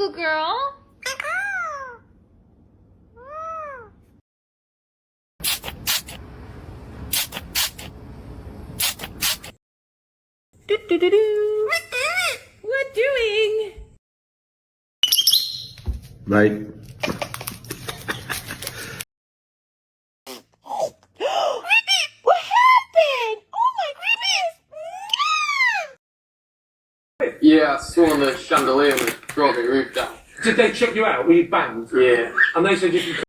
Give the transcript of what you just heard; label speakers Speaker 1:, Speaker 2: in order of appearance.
Speaker 1: Good girl. Do-do-do-do. What doing?
Speaker 2: Mate.
Speaker 1: What happened? Oh my goodness!
Speaker 3: Yeah, I saw the chandelier was dropping roof down.
Speaker 4: Did they check you out? Were you banged?
Speaker 3: Yeah.
Speaker 4: And they said you could